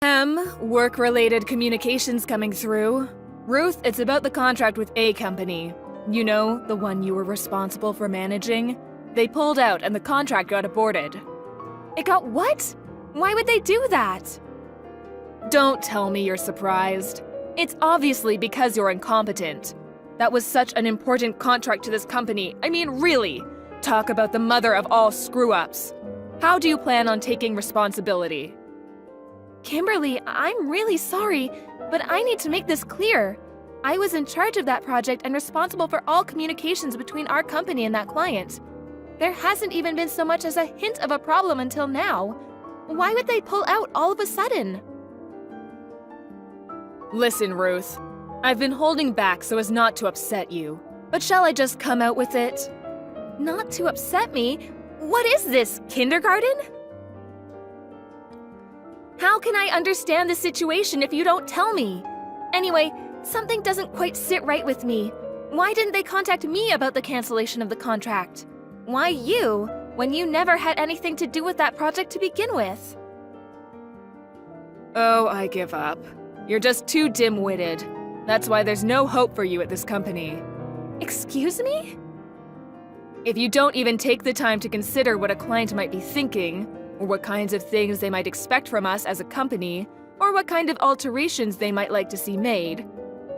Work-related communications coming through. Ruth, it's about the contract with A company. You know, the one you were responsible for managing? They pulled out and the contract got aborted. It got what? Why would they do that? Don't tell me you're surprised. It's obviously because you're incompetent. That was such an important contract to this company. I mean, really. Talk about the mother of all screw-ups. How do you plan on taking responsibility? Kimberly, I'm really sorry, but I need to make this clear. I was in charge of that project and responsible for all communications between our company and that client. There hasn't even been so much as a hint of a problem until now. Why would they pull out all of a sudden? Listen, Ruth. I've been holding back so as not to upset you. But shall I just come out with it? Not to upset me? What is this, kindergarten? How can I understand the situation if you don't tell me? Anyway, something doesn't quite sit right with me. Why didn't they contact me about the cancellation of the contract? Why you, when you never had anything to do with that project to begin with? Oh, I give up. You're just too dim-witted. That's why there's no hope for you at this company. Excuse me? If you don't even take the time to consider what a client might be thinking, or what kinds of things they might expect from us as a company, or what kind of alterations they might like to see made,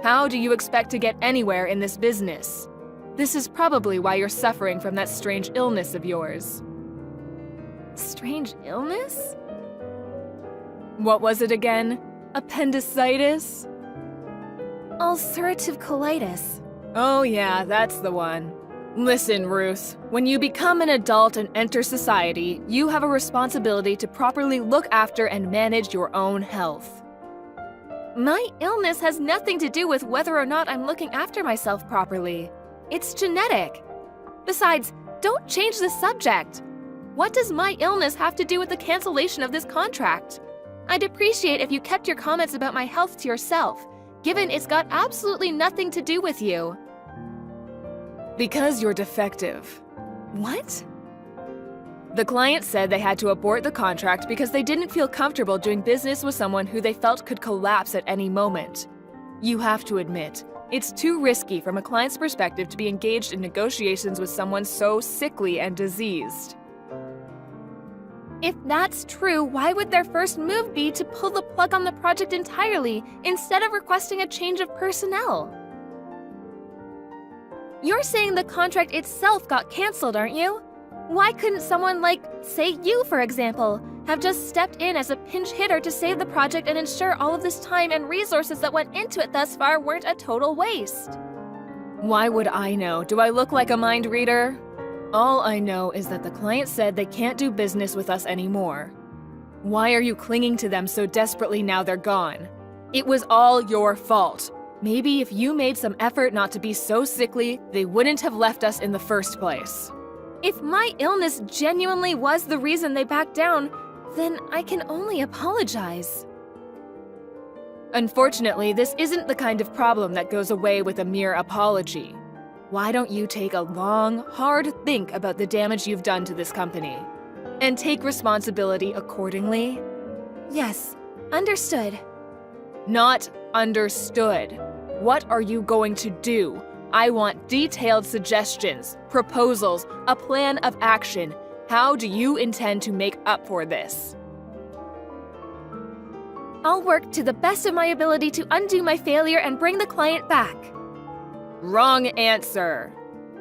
how do you expect to get anywhere in this business? This is probably why you're suffering from that strange illness of yours. Strange illness? What was it again? Appendicitis? Ulcerative colitis. Oh yeah, that's the one. Listen, Ruth, when you become an adult and enter society, you have a responsibility to properly look after and manage your own health. My illness has nothing to do with whether or not I'm looking after myself properly. It's genetic. Besides, don't change the subject. What does my illness have to do with the cancellation of this contract? I'd appreciate if you kept your comments about my health to yourself, given it's got absolutely nothing to do with you. Because you're defective. What? The client said they had to abort the contract because they didn't feel comfortable doing business with someone who they felt could collapse at any moment. You have to admit, it's too risky from a client's perspective to be engaged in negotiations with someone so sickly and diseased. If that's true, why would their first move be to pull the plug on the project entirely instead of requesting a change of personnel? You're saying the contract itself got canceled, aren't you? Why couldn't someone like, say you for example, have just stepped in as a pinch hitter to save the project and ensure all of this time and resources that went into it thus far weren't a total waste? Why would I know? Do I look like a mind reader? All I know is that the client said they can't do business with us anymore. Why are you clinging to them so desperately now they're gone? It was all your fault. Maybe if you made some effort not to be so sickly, they wouldn't have left us in the first place. If my illness genuinely was the reason they backed down, then I can only apologize. Unfortunately, this isn't the kind of problem that goes away with a mere apology. Why don't you take a long, hard think about the damage you've done to this company, and take responsibility accordingly? Yes, understood. Not understood. What are you going to do? I want detailed suggestions, proposals, a plan of action. How do you intend to make up for this? I'll work to the best of my ability to undo my failure and bring the client back. Wrong answer.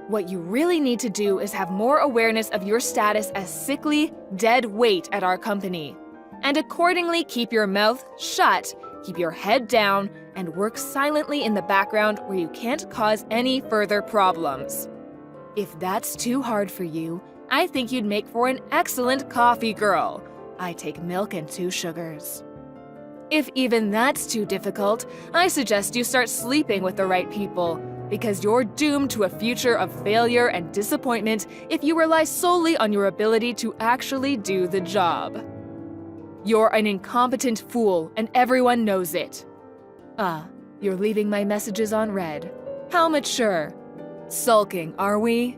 What you really need to do is have more awareness of your status as sickly, dead weight at our company. And accordingly keep your mouth shut, keep your head down, and work silently in the background where you can't cause any further problems. If that's too hard for you, I think you'd make for an excellent coffee girl. I take milk and 2 sugars. If even that's too difficult, I suggest you start sleeping with the right people, because you're doomed to a future of failure and disappointment if you rely solely on your ability to actually do the job. You're an incompetent fool, and everyone knows it. Ah, you're leaving my messages on read. How mature. Sulking, are we?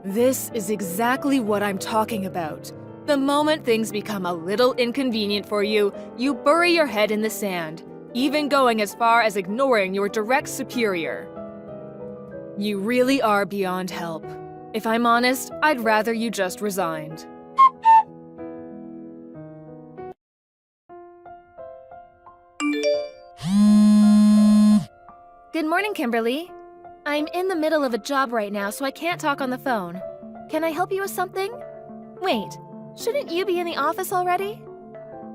This is exactly what I'm talking about. The moment things become a little inconvenient for you, you bury your head in the sand, even going as far as ignoring your direct superior. You really are beyond help. If I'm honest, I'd rather you just resigned. Good morning, Kimberly. I'm in the middle of a job right now, so I can't talk on the phone. Can I help you with something? Wait, shouldn't you be in the office already?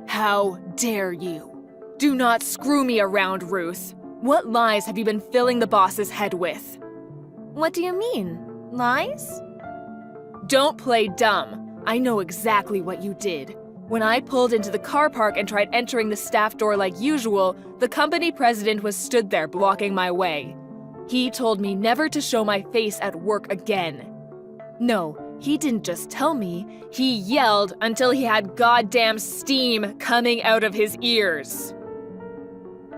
How dare you? Do not screw me around, Ruth. What lies have you been filling the boss's head with? What do you mean? Lies? Don't play dumb. I know exactly what you did. When I pulled into the car park and tried entering the staff door like usual, the company president was stood there blocking my way. He told me never to show my face at work again. No, he didn't just tell me, he yelled until he had goddamn steam coming out of his ears.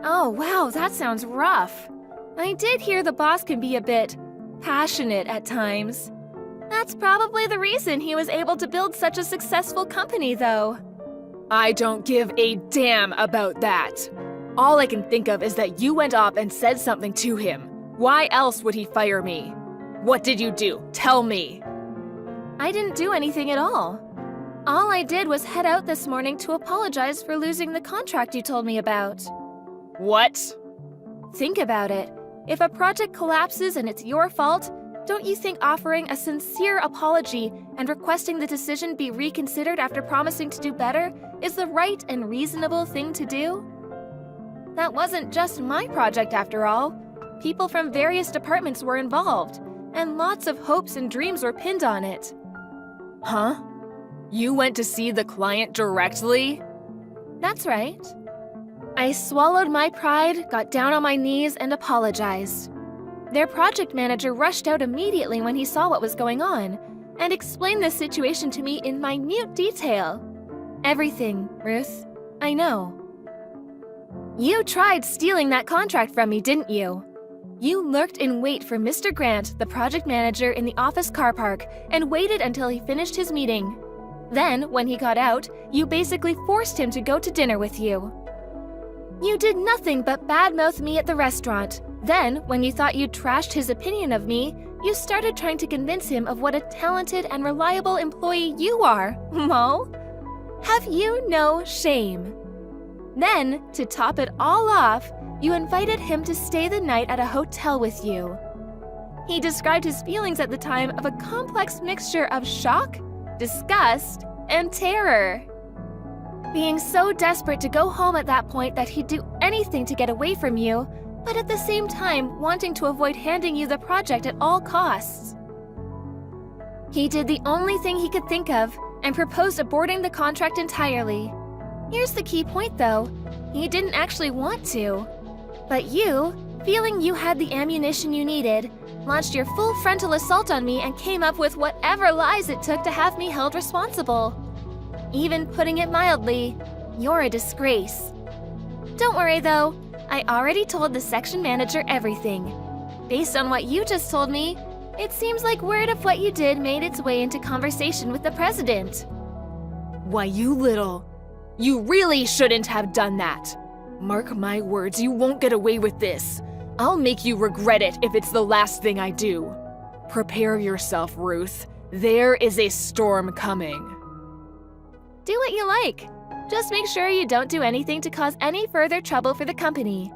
Oh, wow, that sounds rough. I did hear the boss can be a bit passionate at times. That's probably the reason he was able to build such a successful company, though. I don't give a damn about that. All I can think of is that you went up and said something to him. Why else would he fire me? What did you do? Tell me. I didn't do anything at all. All I did was head out this morning to apologize for losing the contract you told me about. What? Think about it. If a project collapses and it's your fault, don't you think offering a sincere apology and requesting the decision be reconsidered after promising to do better is the right and reasonable thing to do? That wasn't just my project after all. People from various departments were involved, and lots of hopes and dreams were pinned on it. Huh? You went to see the client directly? That's right. I swallowed my pride, got down on my knees, and apologized. Their project manager rushed out immediately when he saw what was going on, and explained the situation to me in minute detail. Everything, Ruth. I know. You tried stealing that contract from me, didn't you? You lurked in wait for Mr. Grant, the project manager, in the office car park, and waited until he finished his meeting. Then, when he got out, you basically forced him to go to dinner with you. You did nothing but badmouth me at the restaurant. Then, when you thought you'd trashed his opinion of me, you started trying to convince him of what a talented and reliable employee you are, Mo. Have you no shame? Then, to top it all off, you invited him to stay the night at a hotel with you. He described his feelings at the time of a complex mixture of shock, disgust, and terror. Being so desperate to go home at that point that he'd do anything to get away from you, but at the same time wanting to avoid handing you the project at all costs. He did the only thing he could think of and proposed aborting the contract entirely. Here's the key point though, he didn't actually want to. But you, feeling you had the ammunition you needed, launched your full frontal assault on me and came up with whatever lies it took to have me held responsible. Even putting it mildly, you're a disgrace. Don't worry though, I already told the section manager everything. Based on what you just told me, it seems like word of what you did made its way into conversation with the president. Why, you little... You really shouldn't have done that. Mark my words, you won't get away with this. I'll make you regret it if it's the last thing I do. Prepare yourself, Ruth. There is a storm coming. Do what you like. Just make sure you don't do anything to cause any further trouble for the company.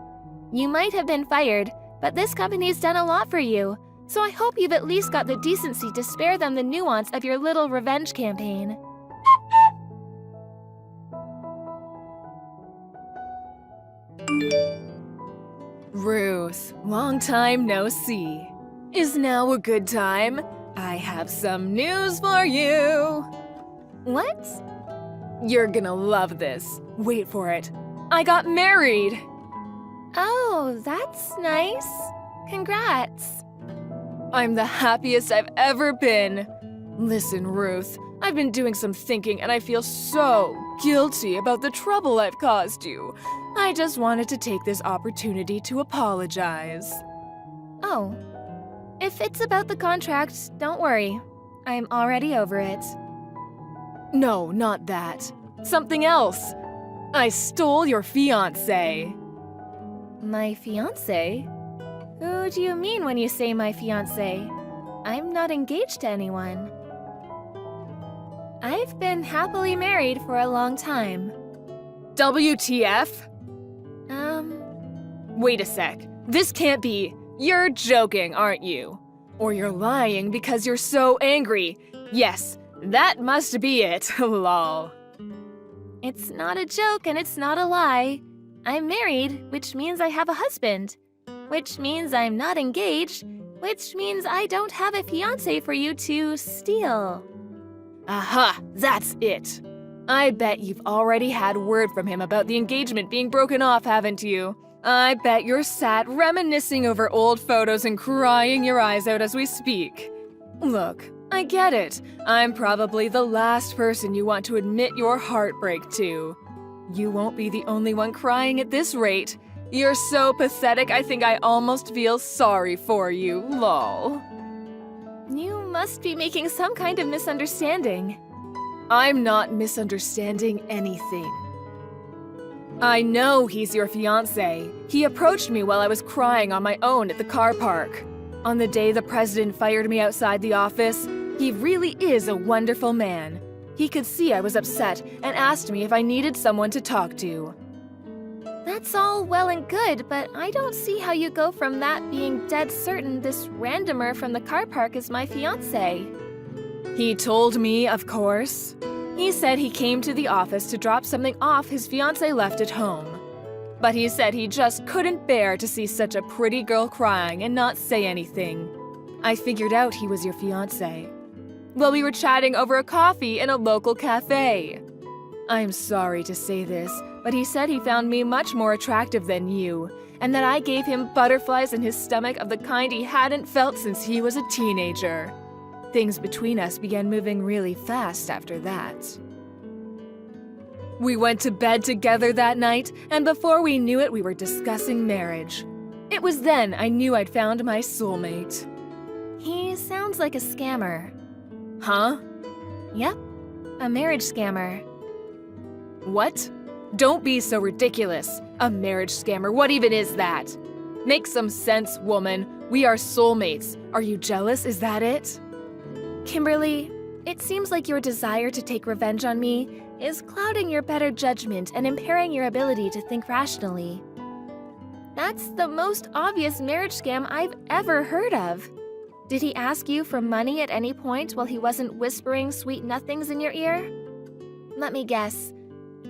You might have been fired, but this company's done a lot for you, so I hope you've at least got the decency to spare them the nuance of your little revenge campaign. Ruth, long time no see. Is now a good time? I have some news for you. What? You're gonna love this. Wait for it. I got married! Oh, that's nice. Congrats. I'm the happiest I've ever been. Listen, Ruth, I've been doing some thinking and I feel so guilty about the trouble I've caused you. I just wanted to take this opportunity to apologize. Oh. If it's about the contract, don't worry. I'm already over it. No, not that. Something else. I stole your fiancé. My fiancé? Who do you mean when you say my fiancé? I'm not engaged to anyone. I've been happily married for a long time. WTF? Wait a sec. This can't be. You're joking, aren't you? Or you're lying because you're so angry. Yes, that must be it, lol. It's not a joke and it's not a lie. I'm married, which means I have a husband. Which means I'm not engaged, which means I don't have a fiancé for you to steal. Aha, that's it. I bet you've already had word from him about the engagement being broken off, haven't you? I bet you're sat reminiscing over old photos and crying your eyes out as we speak. Look, I get it. I'm probably the last person you want to admit your heartbreak to. You won't be the only one crying at this rate. You're so pathetic, I think I almost feel sorry for you, lol. You must be making some kind of misunderstanding. I'm not misunderstanding anything. I know he's your fiancé. He approached me while I was crying on my own at the car park. On the day the president fired me outside the office, he really is a wonderful man. He could see I was upset and asked me if I needed someone to talk to. That's all well and good, but I don't see how you go from that being dead certain this randomer from the car park is my fiancé. He told me, of course. He said he came to the office to drop something off his fiancée left at home. But he said he just couldn't bear to see such a pretty girl crying and not say anything. I figured out he was your fiancé. Well, we were chatting over a coffee in a local cafe. I'm sorry to say this, but he said he found me much more attractive than you, and that I gave him butterflies in his stomach of the kind he hadn't felt since he was a teenager. Things between us began moving really fast after that. We went to bed together that night, and before we knew it, we were discussing marriage. It was then I knew I'd found my soulmate. He sounds like a scammer. Huh? Yep, a marriage scammer. What? Don't be so ridiculous. A marriage scammer, what even is that? Make some sense, woman. We are soulmates. Are you jealous? Is that it? Kimberly, it seems like your desire to take revenge on me is clouding your better judgment and impairing your ability to think rationally. That's the most obvious marriage scam I've ever heard of. Did he ask you for money at any point while he wasn't whispering sweet nothings in your ear? Let me guess.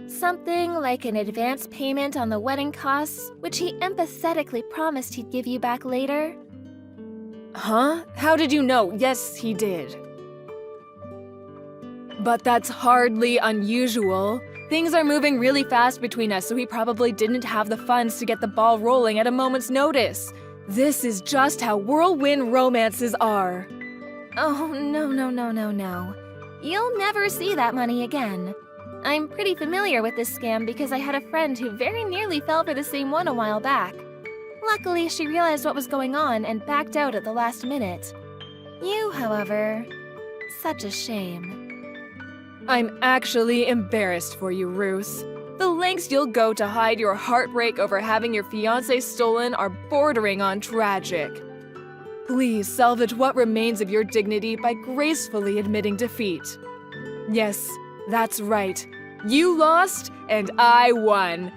Something like an advance payment on the wedding costs, which he empathetically promised he'd give you back later? Huh? How did you know? Yes, he did. But that's hardly unusual. Things are moving really fast between us, so he probably didn't have the funds to get the ball rolling at a moment's notice. This is just how whirlwind romances are. Oh, no. You'll never see that money again. I'm pretty familiar with this scam because I had a friend who very nearly fell for the same one a while back. Luckily, she realized what was going on and backed out at the last minute. You, however, such a shame. I'm actually embarrassed for you, Ruth. The lengths you'll go to hide your heartbreak over having your fiancé stolen are bordering on tragic. Please salvage what remains of your dignity by gracefully admitting defeat. Yes, that's right. You lost and I won.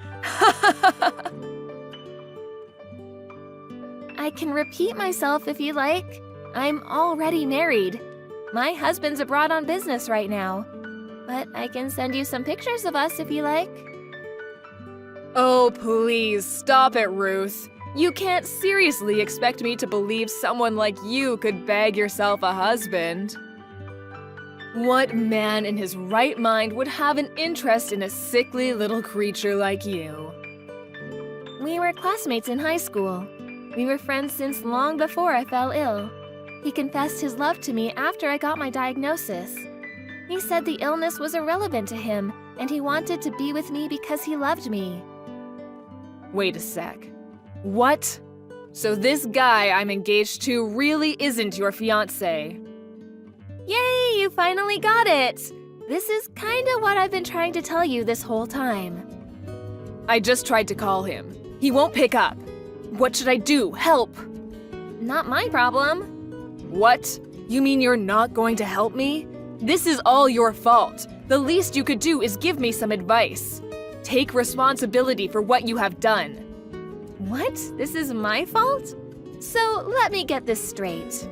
I can repeat myself if you like. I'm already married. My husband's abroad on business right now. But I can send you some pictures of us if you like. Oh, please, stop it, Ruth. You can't seriously expect me to believe someone like you could bag yourself a husband. What man in his right mind would have an interest in a sickly little creature like you? We were classmates in high school. We were friends since long before I fell ill. He confessed his love to me after I got my diagnosis. He said the illness was irrelevant to him, and he wanted to be with me because he loved me. Wait a sec. What? So this guy I'm engaged to really isn't your fiancé? Yay, you finally got it! This is kinda what I've been trying to tell you this whole time. I just tried to call him. He won't pick up. What should I do? Help! Not my problem. What? You mean you're not going to help me? This is all your fault. The least you could do is give me some advice. Take responsibility for what you have done. What? This is my fault? So let me get this straight.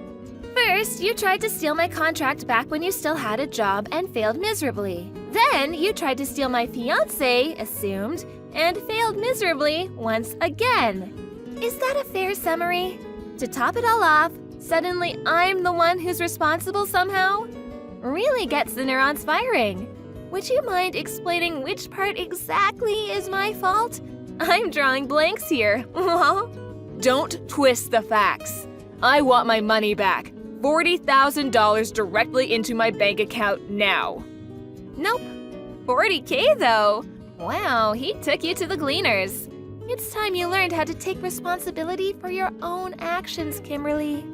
First, you tried to steal my contract back when you still had a job and failed miserably. Then, you tried to steal my fiancé, assumed, and failed miserably once again. Is that a fair summary? To top it all off, suddenly I'm the one who's responsible somehow? Really gets the neurons firing. Would you mind explaining which part exactly is my fault? I'm drawing blanks here. Don't twist the facts. I want my money back. $40,000 directly into my bank account now. Nope. $40K though. Wow, he took you to the gleaners. It's time you learned how to take responsibility for your own actions, Kimberly.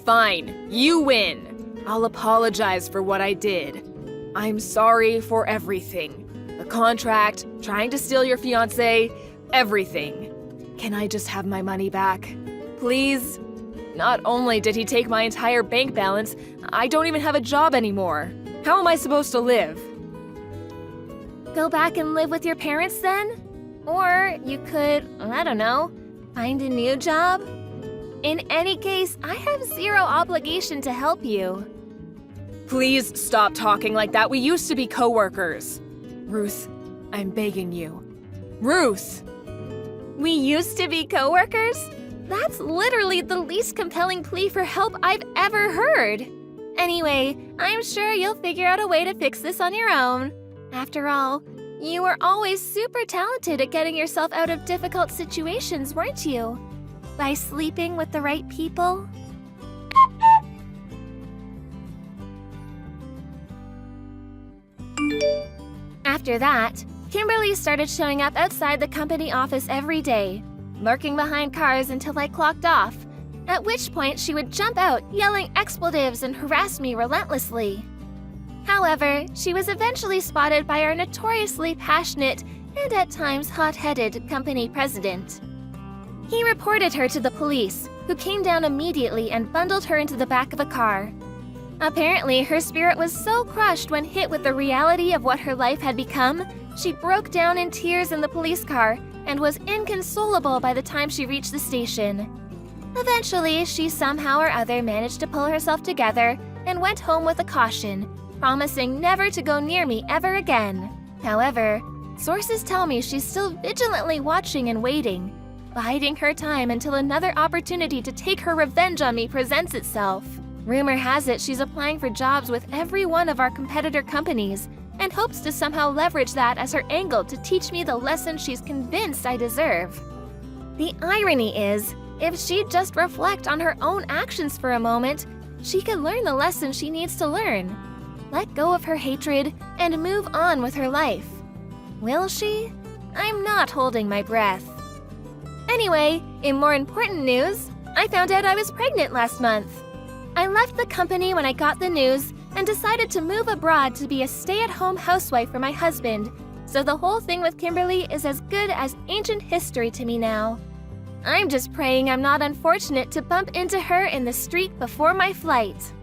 Fine, you win. I'll apologize for what I did. I'm sorry for everything. The contract, trying to steal your fiancé, everything. Can I just have my money back? Please? Not only did he take my entire bank balance, I don't even have a job anymore. How am I supposed to live? Go back and live with your parents then? Or you could, I don't know, find a new job? In any case, I have zero obligation to help you. Please stop talking like that. We used to be coworkers. Ruth, I'm begging you. Ruth! We used to be coworkers? That's literally the least compelling plea for help I've ever heard. Anyway, I'm sure you'll figure out a way to fix this on your own. After all, you were always super talented at getting yourself out of difficult situations, weren't you? By sleeping with the right people? After that, Kimberly started showing up outside the company office every day, lurking behind cars until I clocked off, at which point she would jump out yelling expletives and harass me relentlessly. However, she was eventually spotted by our notoriously passionate and at times hot-headed company president. He reported her to the police, who came down immediately and bundled her into the back of a car. Apparently, her spirit was so crushed when hit with the reality of what her life had become, she broke down in tears in the police car and was inconsolable by the time she reached the station. Eventually, she somehow or other managed to pull herself together and went home with a caution, promising never to go near me ever again. However, sources tell me she's still vigilantly watching and waiting, biding her time until another opportunity to take her revenge on me presents itself. Rumor has it she's applying for jobs with every one of our competitor companies and hopes to somehow leverage that as her angle to teach me the lesson she's convinced I deserve. The irony is, if she'd just reflect on her own actions for a moment, she could learn the lesson she needs to learn. Let go of her hatred and move on with her life. Will she? I'm not holding my breath. Anyway, in more important news, I found out I was pregnant last month. I left the company when I got the news and decided to move abroad to be a stay-at-home housewife for my husband, so the whole thing with Kimberly is as good as ancient history to me now. I'm just praying I'm not unfortunate to bump into her in the street before my flight.